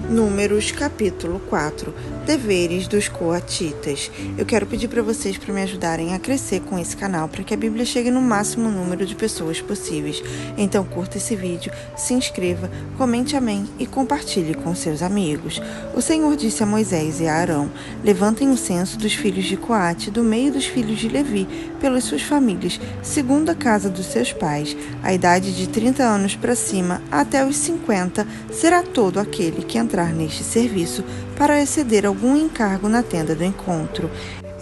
Números, capítulo 4. Deveres dos coatitas. Eu quero pedir para vocês para me ajudarem a crescer com esse canal, para que a Bíblia chegue no máximo número de pessoas possíveis. Então curta esse vídeo, se inscreva, comente amém e compartilhe com seus amigos. O Senhor disse a Moisés e a Arão: levantem o censo dos filhos de Coate do meio dos filhos de Levi, pelas suas famílias, segundo a casa dos seus pais. A idade de 30 anos para cima, até os 50, será todo aquele que entrar neste serviço para exceder algum encargo na tenda do encontro.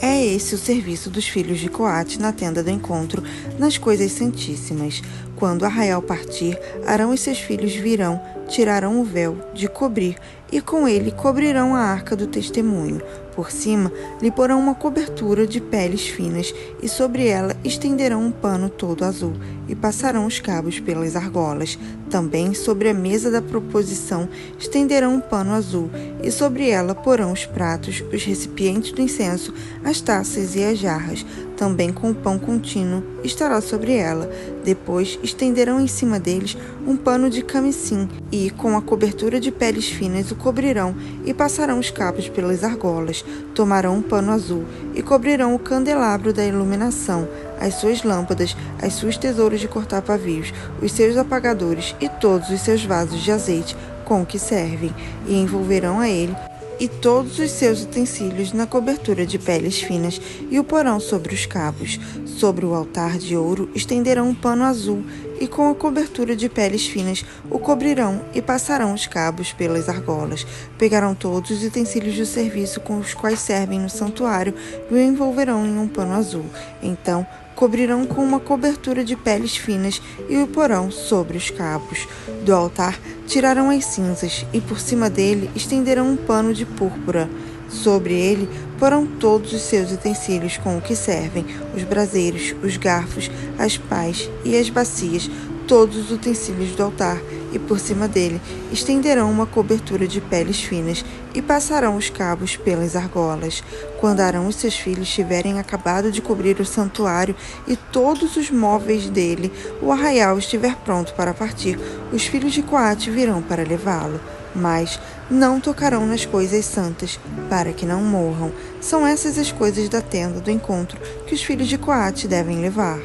É esse o serviço dos filhos de Coate na tenda do encontro, nas coisas santíssimas. Quando o arraial partir, Arão e seus filhos virão, tirarão o véu de cobrir, e com ele cobrirão a arca do testemunho. Por cima, lhe porão uma cobertura de peles finas, e sobre ela estenderão um pano todo azul, e passarão os cabos pelas argolas. Também sobre a mesa da proposição estenderão um pano azul, e sobre ela porão os pratos, os recipientes do incenso, as taças e as jarras. Também com o pão contínuo estará sobre ela. Depois estenderão em cima deles um pano de camisim, e com a cobertura de peles finas o cobrirão, e passarão os cabos pelas argolas. Tomarão um pano azul, e cobrirão o candelabro da iluminação, as suas lâmpadas, as suas tesouras de cortar pavios, os seus apagadores e todos os seus vasos de azeite com que servem, e envolverão a ele e todos os seus utensílios na cobertura de peles finas, e o porão sobre os cabos. Sobre o altar de ouro estenderão um pano azul, e com a cobertura de peles finas o cobrirão, e passarão os cabos pelas argolas. Pegarão todos os utensílios do serviço com os quais servem no santuário e o envolverão em um pano azul. Então cobrirão com uma cobertura de peles finas e o porão sobre os cabos. Do altar tirarão as cinzas, e por cima dele estenderão um pano de púrpura. Sobre ele porão todos os seus utensílios com o que servem, os braseiros, os garfos, as pás e as bacias, todos os utensílios do altar, e por cima dele estenderão uma cobertura de peles finas, e passarão os cabos pelas argolas. Quando Arão e seus filhos tiverem acabado de cobrir o santuário e todos os móveis dele, o arraial estiver pronto para partir, os filhos de Coate virão para levá-lo. Mas não tocarão nas coisas santas, para que não morram. São essas as coisas da tenda do encontro que os filhos de Coate devem levar.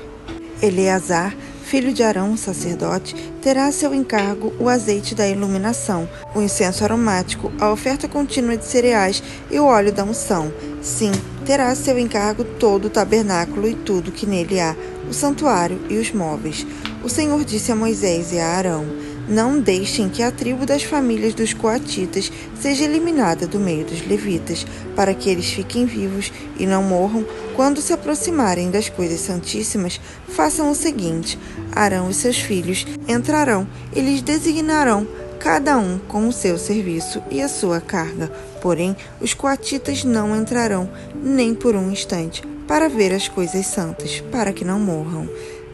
Eleazar, filho de Arão, sacerdote, terá a seu encargo o azeite da iluminação, o incenso aromático, a oferta contínua de cereais e o óleo da unção. Sim, terá a seu encargo todo o tabernáculo e tudo que nele há, o santuário e os móveis. O Senhor disse a Moisés e a Arão: não deixem que a tribo das famílias dos coatitas seja eliminada do meio dos levitas, para que eles fiquem vivos e não morram. Quando se aproximarem das coisas santíssimas, façam o seguinte: Arão e seus filhos entrarão e lhes designarão cada um com o seu serviço e a sua carga. Porém, os coatitas não entrarão, nem por um instante, para ver as coisas santas, para que não morram.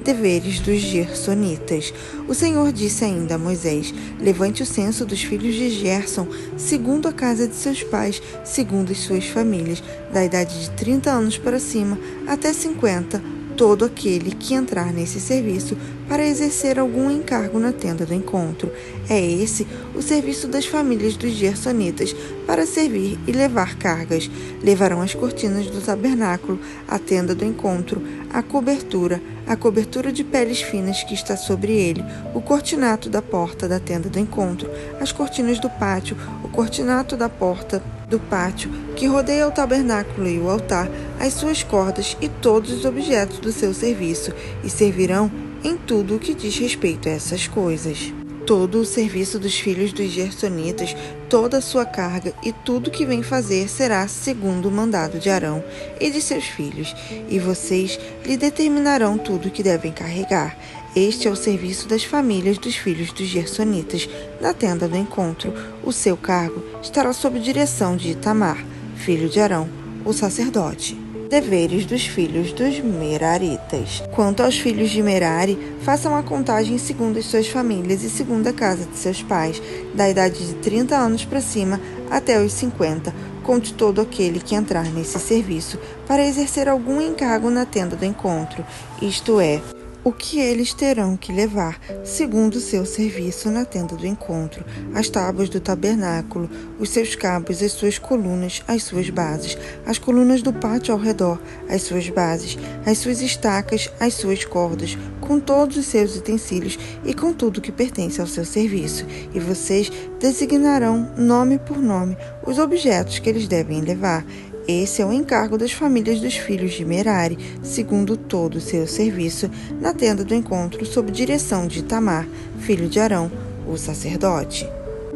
Deveres dos gersonitas. O Senhor disse ainda a Moisés: levante o censo dos filhos de Gerson, segundo a casa de seus pais, segundo as suas famílias, da idade de 30 anos para cima até 50, todo aquele que entrar nesse serviço para exercer algum encargo na tenda do encontro. É esse o serviço das famílias dos gersonitas, para servir e levar cargas. Levarão as cortinas do tabernáculo, a tenda do encontro, a cobertura de peles finas que está sobre ele, o cortinato da porta da tenda do encontro, as cortinas do pátio, o cortinato da porta do pátio que rodeia o tabernáculo e o altar, as suas cordas e todos os objetos do seu serviço, e servirão em tudo o que diz respeito a essas coisas. Todo o serviço dos filhos dos gersonitas, toda a sua carga e tudo que vem fazer será segundo o mandado de Arão e de seus filhos, e vocês lhe determinarão tudo o que devem carregar. Este é o serviço das famílias dos filhos dos gersonitas, na tenda do encontro. O seu cargo estará sob direção de Itamar, filho de Arão, o sacerdote. Deveres dos filhos dos Meraritas. Quanto aos filhos de Merari, façam a contagem segundo as suas famílias e segundo a casa de seus pais, da idade de 30 anos para cima até os 50, conte todo aquele que entrar nesse serviço para exercer algum encargo na tenda do encontro, isto é, o que eles terão que levar, segundo o seu serviço na tenda do encontro, as tábuas do tabernáculo, os seus cabos, as suas colunas, as suas bases, as colunas do pátio ao redor, as suas bases, as suas estacas, as suas cordas, com todos os seus utensílios e com tudo que pertence ao seu serviço. E vocês designarão, nome por nome, os objetos que eles devem levar. Esse é o encargo das famílias dos filhos de Merari, segundo todo o seu serviço, na tenda do encontro, sob direção de Itamar, filho de Arão, o sacerdote.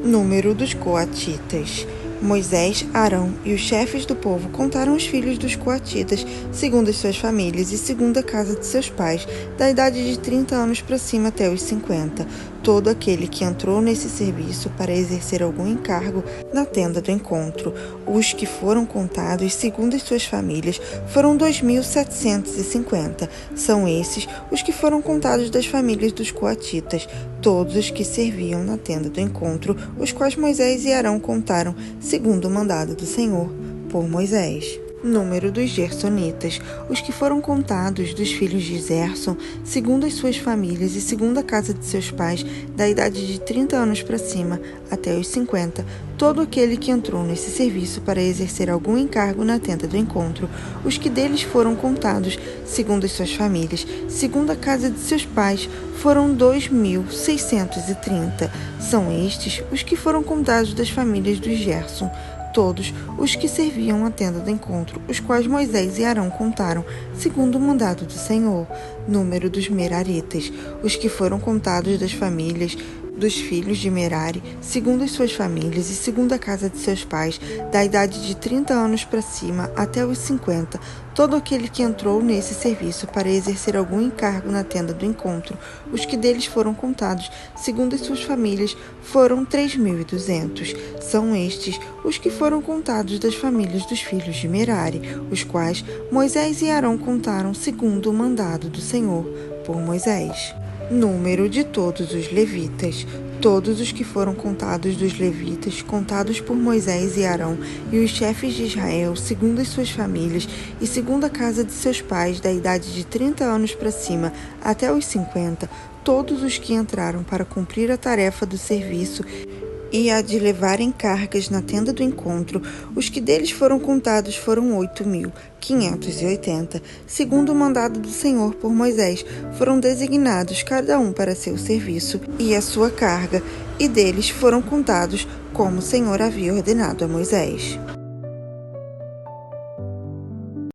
Número dos coatitas. Moisés, Arão e os chefes do povo contaram os filhos dos coatitas, segundo as suas famílias e segundo a casa de seus pais, da idade de 30 anos para cima até os 50. Todo aquele que entrou nesse serviço para exercer algum encargo na tenda do encontro. Os que foram contados, segundo as suas famílias, foram 2.750. São esses os que foram contados das famílias dos coatitas, todos os que serviam na tenda do encontro, os quais Moisés e Arão contaram, segundo o mandado do Senhor, por Moisés. Número dos gersonitas, os que foram contados dos filhos de Gerson, segundo as suas famílias e segundo a casa de seus pais, da idade de 30 anos para cima até os 50, todo aquele que entrou nesse serviço para exercer algum encargo na tenda do encontro, os que deles foram contados, segundo as suas famílias, segundo a casa de seus pais, foram 2.630. São estes os que foram contados das famílias dos Gerson, todos os que serviam a tenda do encontro, os quais Moisés e Arão contaram, segundo o mandado do Senhor. Número dos meraritas, os que foram contados das famílias dos filhos de Merari, segundo as suas famílias e segundo a casa de seus pais, da idade de 30 anos para cima até os 50, todo aquele que entrou nesse serviço para exercer algum encargo na tenda do encontro, os que deles foram contados, segundo as suas famílias, foram 3.200. São estes os que foram contados das famílias dos filhos de Merari, os quais Moisés e Arão contaram segundo o mandado do Senhor, por Moisés. Número de todos os levitas. Todos os que foram contados dos levitas, contados por Moisés e Arão, e os chefes de Israel, segundo as suas famílias, e segundo a casa de seus pais, da idade de 30 anos para cima até os 50, todos os que entraram para cumprir a tarefa do serviço e a de levarem cargas na tenda do encontro, os que deles foram contados foram 8.580. Segundo o mandado do Senhor por Moisés, foram designados cada um para seu serviço e a sua carga, e deles foram contados como o Senhor havia ordenado a Moisés.